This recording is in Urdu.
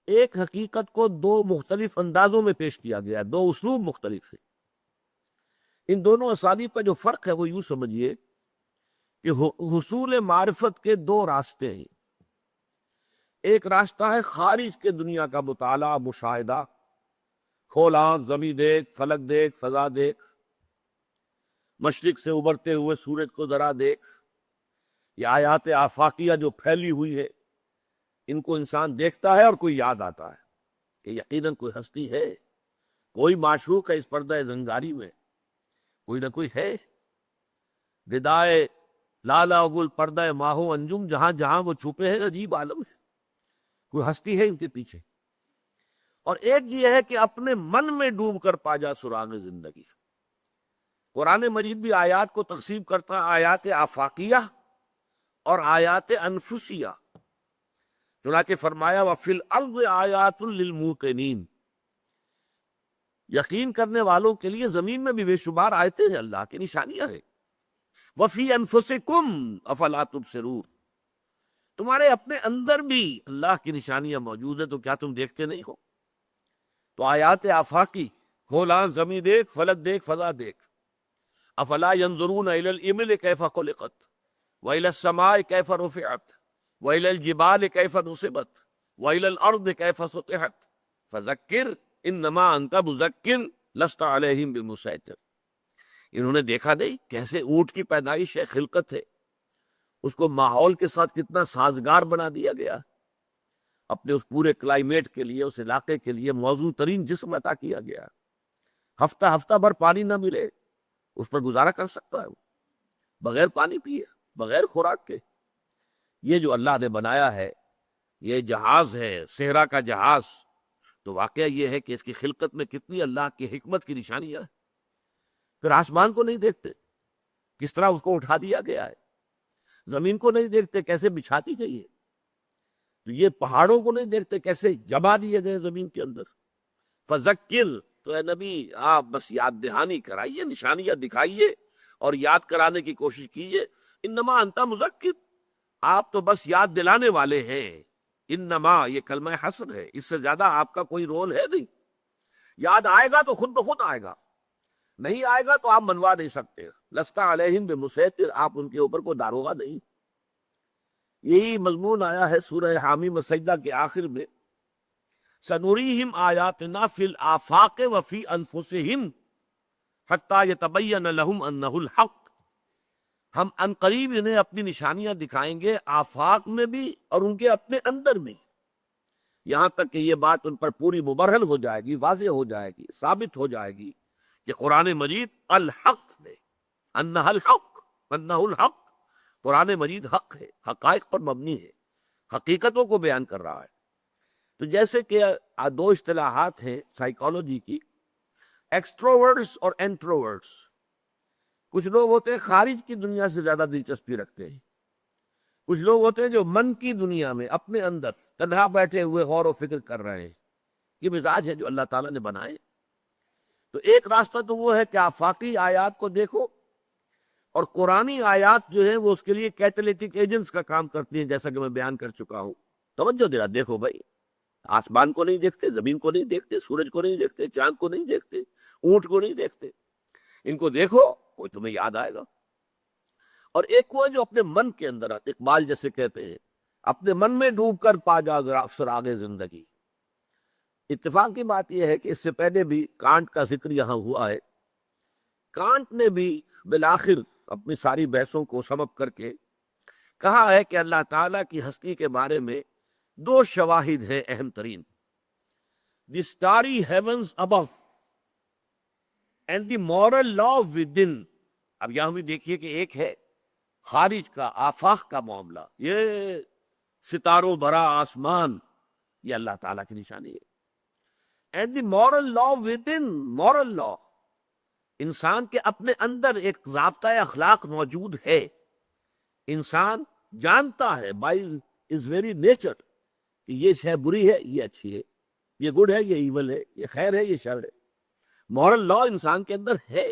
ایک حقیقت کو دو مختلف اندازوں میں پیش کیا گیا ہے، دو اسلوب مختلف ہیں۔ ان دونوں اسالیب کا جو فرق ہے وہ یوں سمجھیے کہ حصول معرفت کے دو راستے ہیں۔ ایک راستہ ہے خارج کے دنیا کا مطالعہ، مشاہدہ، کھول آنکھ، زمین دیکھ، فلک دیکھ، فضا دیکھ، مشرق سے ابھرتے ہوئے سورج کو ذرا دیکھ۔ یہ آیات آفاقیہ جو پھیلی ہوئی ہے، ان کو انسان دیکھتا ہے اور کوئی یاد آتا ہے کہ یقیناً کوئی ہستی ہے، کوئی معشوق ہے اس پردہ زنگاری میں، کوئی نہ کوئی ہے۔ ردائے لالا گل پردہ ماہو انجم، جہاں جہاں وہ چھپے ہیں عجیب عالم ہے، کوئی ہستی ہے ان کے پیچھے۔ اور ایک یہ ہے کہ اپنے من میں ڈوب کر پا جا سراغ زندگی۔ قرآن مجید بھی آیات کو تقسیم کرتا ہے آیات آفاقیہ اور آیات انفسیہ۔ چنانچہ فرمایا وَفِي الْأَرْضِ آیات لِلْمُوقِنِينَ، یقین کرنے والوں کے لیے زمین میں بھی بے شمار آیتیں ہیں، اللہ کی نشانیاں ہیں۔ وَفِي أَنفُسِكُمْ أَفَلَا تُبْصِرُونَ، تمہارے اپنے اندر بھی اللہ کی نشانیاں موجود ہیں، تو کیا تم دیکھتے نہیں ہو؟ تو آیات آفاقی، کھول آنکھ، زمین دیکھ، فلک دیکھ، فضا دیکھ۔ افلا ينظرون الى الابل كيف خلقت والى السماء كيف رفعت والى الجبال كيف نصبت والى الارض كيف سطحت فذكر انما انت مذكر لست عليهم بمسيطر۔ انہوں نے دیکھا نہیں کیسے اونٹ کی پیدائش ہے، خلقت ہے، اس کو ماحول کے ساتھ کتنا سازگار بنا دیا گیا، اپنے اس پورے کلائمیٹ کے لیے، اس علاقے کے لیے موزوں ترین جسم عطا کیا گیا۔ ہفتہ ہفتہ بھر پانی نہ ملے، اس پر گزارا کر سکتا ہے وہ، بغیر پانی پیے، بغیر خوراک کے۔ یہ جو اللہ نے بنایا ہے، یہ جہاز ہے، صحرا کا جہاز، تو واقعہ یہ ہے کہ اس کی خلقت میں کتنی اللہ کی حکمت کی نشانیاں ہیں۔ پھر آسمان کو نہیں دیکھتے کس طرح اس کو اٹھا دیا گیا ہے، زمین کو نہیں دیکھتے کیسے بچھاتی گئی ہے، تو یہ پہاڑوں کو نہیں دیکھتے کیسے جما دیے گئے زمین کے اندر۔ فذکر، تو اے نبی آپ بس یاد دہانی کرائیے، نشانیاں دکھائیے اور یاد کرانے کی کوشش کیجیے۔ انما انت مذکر، آپ تو بس یاد دلانے والے ہیں۔ انما یہ کلمہ حسر ہے، اس سے زیادہ آپ کا کوئی رول ہے نہیں۔ یاد آئے گا تو خود بخود آئے گا، نہیں آئے گا تو آپ منوا نہیں سکتے۔ لست علیہم بمسیطر، آپ ان کے اوپر کوئی داروغہ نہیں۔ یہی مضمون آیا ہے سورہ حامیم سجدہ کے آخر میں، سنوریہم آیاتنا فی الآفاق وفی انفسہم حتی یتبین لہم انہ الحق، ہم ان قریب انہیں اپنی نشانیاں دکھائیں گے آفاق میں بھی اور ان کے اپنے اندر میں، یہاں تک کہ یہ بات ان پر پوری مبرہن ہو جائے گی، واضح ہو جائے گی، ثابت ہو جائے گی کہ قرآن مجید الحق ہے، انہ الحق، انہ الحق، قرآن مجید حق ہے، حقائق پر مبنی ہے، حقیقتوں کو بیان کر رہا ہے۔ تو جیسے کہ دو اصطلاحات ہیں سائیکالوجی کی، ایکسٹروورٹس اور انٹروورٹس۔ کچھ لوگ ہوتے ہیں خارج کی دنیا سے زیادہ دلچسپی رکھتے ہیں، کچھ لوگ ہوتے ہیں جو من کی دنیا میں اپنے اندر تنہا بیٹھے ہوئے غور و فکر کر رہے ہیں۔ یہ مزاج ہے جو اللہ تعالیٰ نے بنائے۔ تو ایک راستہ تو وہ ہے کہ آفاقی آیات کو دیکھو، اور قرآنی آیات جو ہیں وہ اس کے لیے کیٹلیٹک ایجنٹس کا کام کرتی ہیں، جیسا کہ میں بیان کر چکا ہوں۔ توجہ دینا، دیکھو بھائی، آسمان کو نہیں دیکھتے، زمین کو نہیں دیکھتے، سورج کو نہیں دیکھتے، چاند کو نہیں دیکھتے، اونٹ کو نہیں دیکھتے، ان کو دیکھو کوئی تمہیں یاد آئے گا۔ اور ایک وہ ہے جو اپنے من کے اندر، اقبال جیسے کہتے ہیں، اپنے من میں ڈوب کر پا جا سراغ زندگی۔ اتفاق کی بات یہ ہے کہ اس سے پہلے بھی کانٹ کا ذکر یہاں ہوا ہے۔ کانٹ نے بھی بالآخر اپنی ساری بحثوں کو سمپ کر کے کہا ہے کہ اللہ تعالیٰ کی ہستی کے بارے میں دو شواہد ہیں اہم ترین، the starry heavens above and the moral law within. اب یہاں بھی دیکھیے کہ ایک ہے خارج کا، آفاق کا معاملہ، یہ ستاروں بھرا آسمان، یہ اللہ تعالیٰ کی نشانی ہے۔ And the moral law within, moral law, انسان کے اپنے اندر ایک ضابطۂ اخلاق موجود ہے، انسان جانتا ہے بائی از ویری نیچر کہ یہ شے بری ہے، یہ اچھی ہے، یہ گڈ ہے، یہ ایول ہے، یہ خیر ہے، یہ شر ہے۔ مورل لا انسان کے اندر ہے،